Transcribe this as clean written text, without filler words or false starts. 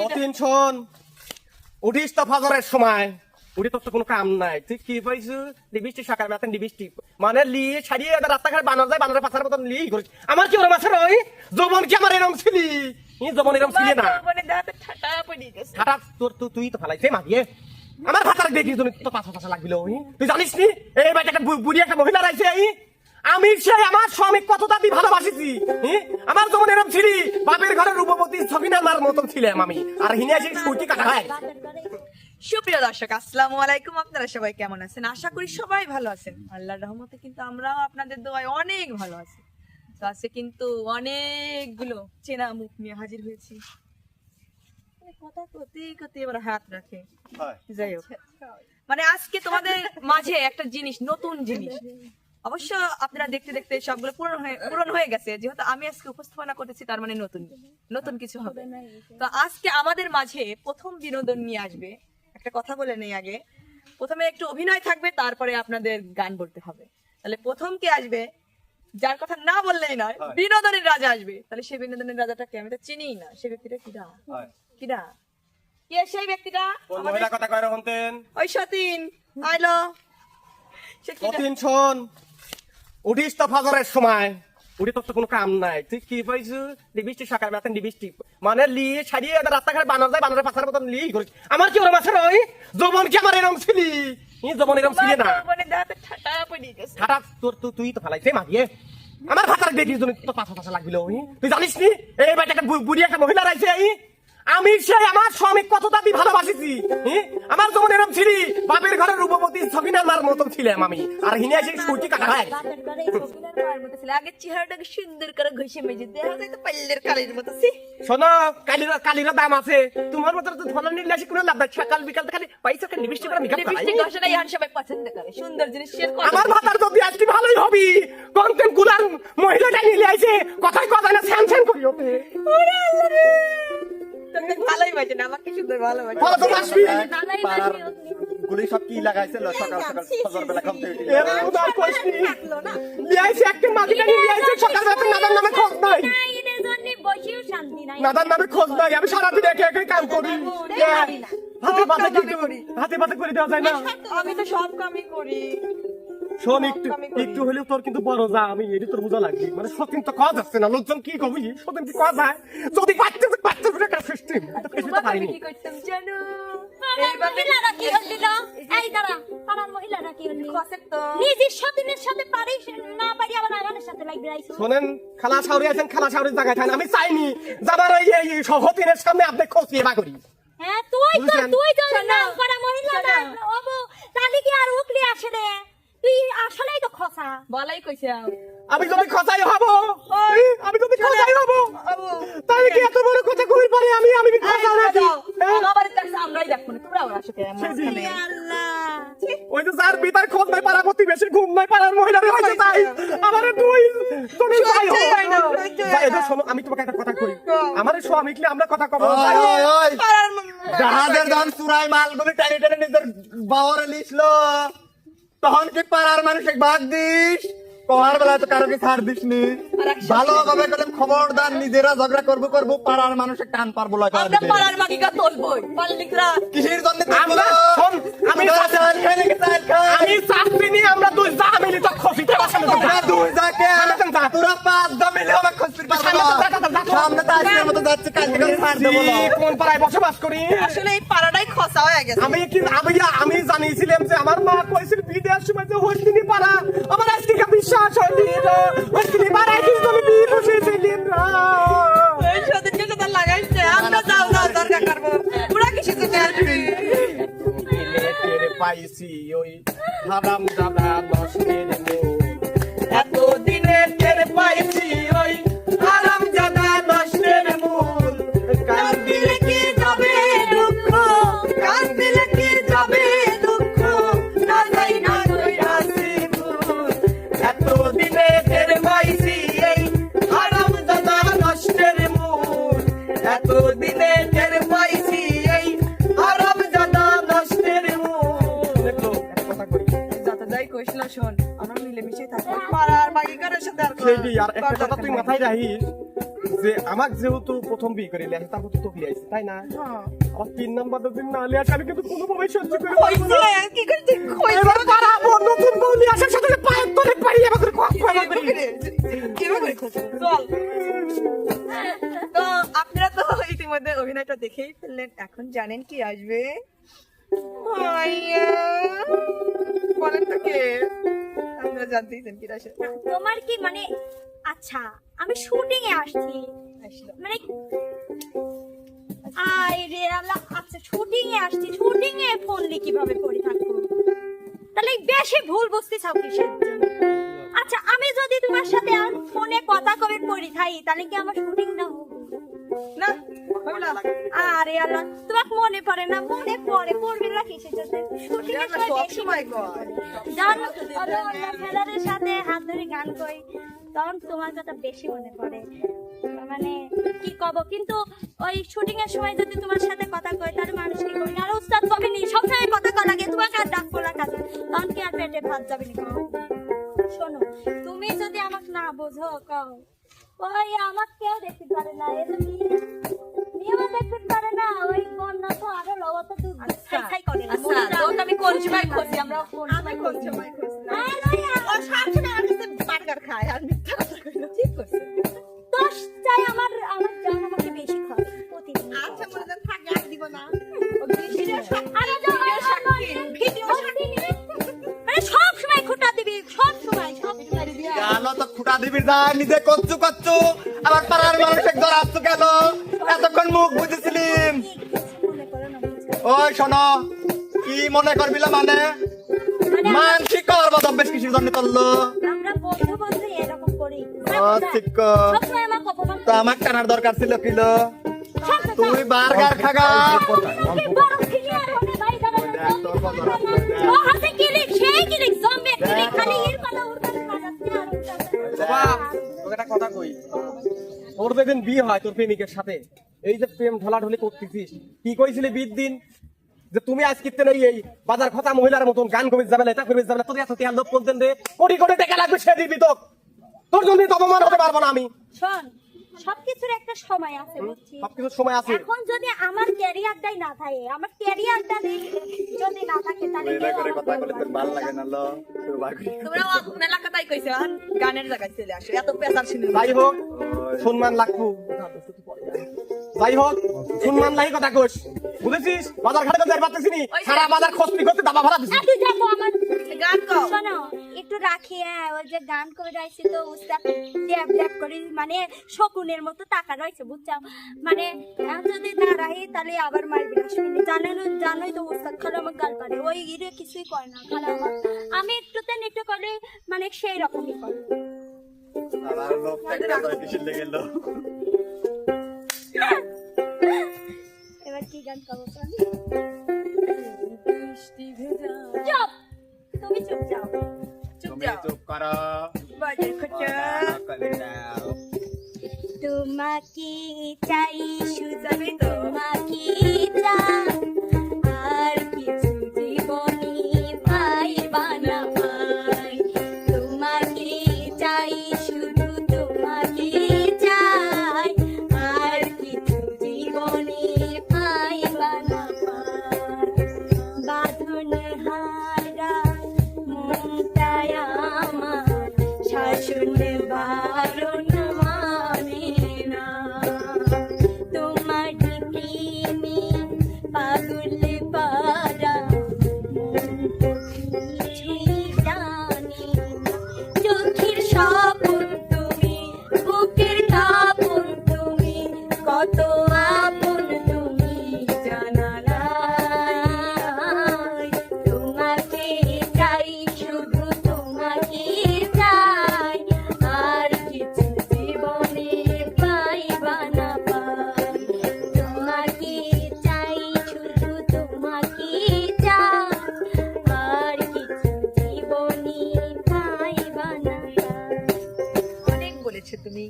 কঠিন শোন, উঠিস তো ফজরের সময়, উঠে তোর তো কোনো কাম নাই, তুই কি পাইছু লিপস্টিক সকাল বেলা লিপস্টিক মানে লি ছাড়িয়ে রাস্তাঘাট বানর যায়, বানরের পাশার মতন লি করিস। আমার কি ওরম আছে রই যৌবন কি আমার এরম ছিলি, যৌবন এরম ছিলি না ঠাটা তোর তুই তো ফালাইছে মাগিয়ে আমার ভাতার দেখি তুমি তো পাঁচা পাঁচা লাগবিল। তুই জানিস নি এই বাড়িতে একটা বুড়ি একটা মহিলা রাইছে, আমি সেই আমার স্বামী কতটা দিয়ে ভালোবাসিছি, আমার যেমন এরম ছিলি বাপের ঘরের রূপবতী ছবিনার মতন ছিলাম আমি, আর হিনে এসে সুইটি কাটা হয়। সুপ্রিয় দর্শক, আসসালামু আলাইকুম। আপনারা সবাই কেমন আছেন? আশা করি সবাই ভালো আছেন। আল্লাহর রহমতে কিন্তু আমরাও আপনাদের দোয়ায় অনেক ভালো আছি। তো আজকে কিন্তু অনেকগুলো চেনা মুখ নিয়ে হাজির হয়েছি। কথা কতে এবার হাত রাখে, যাই হোক, মানে আজকে তোমাদের মাঝে একটা জিনিস, নতুন জিনিস, অবশ্য আপনারা দেখতে দেখতে সবগুলো পূরণ হয়ে গেছে। যেহেতু আমি আজকে উপস্থাপনা করতেছি, তার মানে নতুন কিছু হবে। তো আজকে আমাদের মাঝে প্রথম বিনোদন নিয়ে আসবে। একটা কথা বলে নেই আগে, প্রথমে একটু অভিনয় থাকবে, তারপরে আপনাদের গান বলতে হবে। তাহলে প্রথম কে আসবে, যার কথা না বললেই নয়, বিনোদনের রাজা আসবে। তাহলে সেই বিনোদনের রাজাটাকে আমি তো চিনিই না। সেই ব্যক্তিটা কিডা কে? সেই ব্যক্তিটা কথা কয় রহমতেন ওই সতীন আইলো। কঠিন শোন, উঠিস তো ফজরের সময়, উঠে তোর তো কোনো কাম নাই, তুই কি পাইছু লিপস্টিক সকাল বেলা লিপস্টিক মানে লি ছাড়িয়ে রাস্তাঘাট বানর যায়, বানরের পাশার মতন লি করিস। আমার কি ওরম আছে রই যৌবন কি আমার এরম ছিলি, যৌবন এরম ছিলি না ঠাটা তোর তুই তো ফালাইছে মাগিয়ে আমার ভাতার দেখি তুমি তো পাঁচা পাঁচা লাগবিল। তুই জানিস নি এই বাড়িতে একটা বুড়ি একটা মহিলা রাইছে, আমি সেই আমার স্বামী কতটা দিয়ে ভালোবাসিছি, আমার যেমন এরম ছিলি বাপের ঘরের রূপবতী ছবিনার মতন ছিলাম আমি, আর হিনে এসে সুইটি কাটা হয়। আগে চেহারাটাকে সুন্দর করে ঘষে মেজে দেওয়া যায় তো পাল্লের কালির মতো। শোনো, কালির দাম আছে, তোমার মতো তো ধরনের নিলে আসি কোনো লাভ নাই। সকাল বিকাল খালি পয়সা খালি লিপস্টিক করে মেকআপ করাই, লিপস্টিক ঘষা নাই, আর সবাই পছন্দ করে সুন্দর জিনিস শেয়ার করে। আমার ভাতার যদি আজকে ভালোই হবি, কন্টেন্ট গুলার মহিলাটা নিলে আইছে কথাই কথা না স্যান করি ওকে। ওরে আল্লাহ রে, তুমি ভালোই বাজে না, আমাকে সুন্দর ভালো বাজে। ভালো তো আসবি পাড়ার গুলি সব কি লাগাইছিল সকাল সকাল ফজর বেলা ঘুম থেকে উঠে? এর উদার কইছি লিয়াইছে একটা মাগিটা লিয়াইছে সকাল রাতে নাদার নামে খোঁজ নাই, নাদার নামে খোঁজ নাই। আমি সারাদিন একে একে কাম করি, হাতে পাতে করে দেওয়া যায় না। আমি তো সব কামই করি। শোন, একটু হলেও তোর কিন্তু বড় যা, আমি এটি তোর বোঝা লাগবে। মানে সতীন তো কাজ আসছে না, লোকজন কি কবি সতীন কি কাজ হয় যদি বাচ্চা একটা সিস্টেম তো পারিনি। কি করতাম জানো? মহিলারা কি হইল? এই দাঁড়া, পাড়ার মহিলারা কি হইল? কসেক তো নিজের সতীনের সাথে পারিস না, পারি আবার আগানের সাথে লাগবে আইছো। শোনেন, খালা সাউরি আছেন, খালা সাউরির জায়গায় থাকেন। আমি চাইনি যাবার এই সতীনের সামনে আপনি খোঁজ নিয়ে বা করি। হ্যাঁ, তুই তো না পাড়া মহিলারা ওবো, তাহলে কি আর উকলি আসে রে? তুই আসলেই তো খসা। বলাই কইছাম। আমি যদি খসাই হব, তাহলে কি এত বড় কথা কই পারে? আমি খসা নাকি? আমার কাছে আমরাই দেখো না, তোমরা ওর আসে কেমন আল্লাহ, ওই যে যার বিতার খোঁজ নাই, পাড়া প্রতিবেশী ঘুম নাই, পাড়ার মহিলারে হইছে তাই আমারে দুই তুমি যাই যাই এদের শোনো, আমি তোমাকে একটা কথা কই, আমারে স্বামী কি আমরা কথা কব জাহাজের দাম চুরাই মালগুলি টানি টানি নিজের বাওয়ারে লিখলো, তখন কি পাড়ার মানুষকে ভাগ দিস? পড়ার বেলায় তো কারোকে ছাড় দিস নি। ভালো হবে কলম খবরদার, নিজেরা ঝগড়া করবো পাড়ার মানুষের টান পারবো লয় করে আমরা দিতে। পাড়ার মাগিকা তোলবই পাল্লিকরা কিসের জন্য আমরা শোন, আমি চাচ্ছি নি আমরা দুই যা মিলি তো খসিতে বসালে তো দুই যাকে তোরা পাঁচ দা মিলে হবে খসির সামনে তো আজকের মতো যাচ্ছে, কালকে করে ছাড় দেবো না। কোন পাড়ায় বসবাস করি? আসলে এই পাড়াটাই খসা হয়ে গেছে। আমি জানিয়েছিলাম যে আমার মা কইছিল বিদেশ সময় যে হইনি পাড়া, আমার আজকে বিশ্বাস হয়নি হইনি পাড়ায় কিন্তু আমি বিয়ে বসেছিলাম না। এই সদিনকে কথা লাগাইছে, আমরা যাও দরকার করবো, পুরা কিছু তো আসবি। টের পাইছি ওই হারাম দাদা দশের এত দিনে টের পাইছি ওই হারাম দাদা দশের মূল। কান দিলে কি যাবে দুঃখ, কান দিলে কি যাবে দুঃখ, না যাই না কইরাছি ভুল। এত দিনে টের পাইছি এই হারাম দাদা দশের মূল, এত দিনে টের পাইছি এই হারাম দাদা দশের মূল। দেখো একটা কথা কই, যত যাই কইস না, শোন, আমরা মিলেমিশে থাকবো পাড়ার মাগিকারের সাথে। আর সেইটি আর একটা কথা তুই মাথায় রাখিস, যে আমাকে যেহেতু প্রথম বিয়ে করে লিয়ে তারপর তো তোকে আইছে তাই না? হ্যাঁ। আমার 3 নাম্বার দিন না লিয়ে আমি কিন্তু কোনোভাবেই সহ্য করতে পারবো না। কইছে কি করে ঠিক কইছে এবার পারাবো নতুন বউ নিয়ে আসার সাথে সাথে পায়ের তলে পাড়ি এবার করে কথা কিভাবে করে খোঁজো? চল। তো আপনারা তো ইতিমধ্যে অভিনয়টা দেখেই ফেললেন, এখন জানেন কি আসবে? ভাইয়া, বলেন তো কে? আপনারা জানতেইছেন কি আসে? তোমার কি মানে আচ্ছা আমি শুটিং এ আসছি আসলো। মানে আরে আল্লাহ আচ্ছা শুটিং এ আসছি শুটিং এ ফোন লি কিভাবে করে থাকবো তাহলে বেশি ভুল বুঝতে চাও কিসের জন্য? আচ্ছা আমি যদি তোমার সাথে আর ফোনে কথা কবে পড়ি থাই তাহলে কি আমার শুটিং না হবে? না, হবে না। আরে আল্লাহ তোমাকে মনে পড়ে না? মনে পড়ে পড়বে না কিসের জন্য? শুটিং এর সময় সব বেশি সময় কয়। জানো ফেলারের সাথে হাত ধরে গান কই তখন তোমার কথা বেশি মনে পড়ে মানে কি কব কিন্তু ওই শুটিং এর সময় যদি তোমার সাথে কথা কই তাহলে মানুষ কি কই আর উস্তাদ কবে নি সবসময় কথা কয় লাগে তোমাকে আর ডাক করা কাজ তখন কি আর পেটে ভাত যাবে না কও? শোনো তুমি যদি আমাকে না বোঝো কও ওই আমাকে কেউ দেখতে পারে না এ তুমি নিয়ম দেখতে পারে না ওই বন্যা তো আরো লবত তো ছাই করে না আচ্ছা, তোকে আমি কোন সময় খুঁজি? আমরা আমি কোন সময় খুঁজি? ও সবসময় আমার কাছে বার্গার খায় আর মিথ্যা কথা কইলো। ঠিক করছে। দোষ চাই আমার জান আমাকে বেশি খায় প্রতিদিন আচ্ছা, মনে যেন থাকে আর দিব না। ও ভিডিও আরে যাও ভিডিও মানে সব সময় খুঁটা দিবি সব সময় গেল তো খুঁটা দিবি যায় নিজে কচ্ছু কচ্ছু আবার পাড়ার মানুষের ধরাচ্ছ কেন? এতক্ষণ মুখ বুঝেছিলিম। মনে করো না বুঝছো? ওই শোনো কি মনে করবিলা মানে মানসিক করবো তো বেশ কিছু জন্য করলো আমরা বন্ধু বন্ধু এরকম করি ঠিক সব সময় আমার অপমান তো আমার কানার দরকার ছিল কিলো তুই বার্গার খাগা বড় ক্লিয়ার হলে ভাই ও হাতে ক্লিক সেই ক্লিক জম্বে ক্লিক খালি এর কথা ওর কথা কাটাচ্ছে বাবা, তোকে একটা কথা কই। তোর যেদিন বিয়ে হয় তোর প্রেমিকের সাথে এই যে প্রেম ঢলাঢলি করতেছিস কি কইছিলি বিয়ের দিন যে তুমি আজ কিতে নেই এই বাজার কথা মহিলার মতন গান কবি যাবে এটা কবি যাবে তোর এত টিয়া লোক বলতেন রে কোটি কোটি টাকা লাগবে সে দিবি তোর জন্য তো অপমান হতে পারবো না আমি। শোন সবকিছুর একটা সময় আছে বুঝছিস সবকিছু সময় আছে। এখন যদি আমার ক্যারিয়ারটাই না থাকে আমার ক্যারিয়ারটা যদি না থাকে তাহলে কেউ করে কথা আমাকে বলে তোর ভালো লাগে না লো তোর বাকি তোমরা মেলা কথাই কইছো আর গানের জায়গায় চলে আসো, এত পেশার শুনে। যাই হোক সম্মান লাগবো যাই হোক সম্মান লাগি কথা কোস বুঝেছিস বাজার ঘাটে তো যাই পারতেছি নি সারা বাজার খসনি করতে দাবা ভাড়া দিছি তুই যাবো আমার গান গাও। শোনো একটু রাখি হ্যাঁ ওই যে গান করে রাখছি তো উস্তাদ ড্যাব ড্যাব করে মানে শকুনের মতো টাকা রয়েছে বুঝছো মানে এখন যদি না রাখি তাহলে আবার মারবি আসবি জানোই তো উস্তাদ খালি আমার গাল পারে ওই ইরে কিছুই করে না খালি আমার আমি একটুতে একটু করে মানে সেই রকমই করে আমার লোক একটা করে কিছু লেগে গেল এবার কি গান করবো তুমি? বৃষ্টি ভেজা চুপ তুমি চুপ যাও চুপ তুমি যাও। চুপ করো বাজার খোঁজা করে দাও তোমাকে চাই শুধু যাবি তো? তোমাকে চাই আর কিছু জীবনে পাইবা না পাই তোমাকে চাই শুধু তোমাকে চাই আর কিছু জীবনে পাইবা না পাই বাঁধন হারা মনটায় আমার শাসন বারণ মানে না তোমার প্রেমে পাগল পারা মন তো কিছুই জানে না। চোখের স্বপন তুমি বুকের কাপন তুমি কত আপন তুমি জানা নাই তোমাকে চাই শুধু তোমাকে চাই আর কিছু জীবনে পাইবা না পাই তোমাকে চাই শুধু তোমাকে চাই আর কিছু জীবনে পাইবা না পাই অনেক বলেছো তুমি।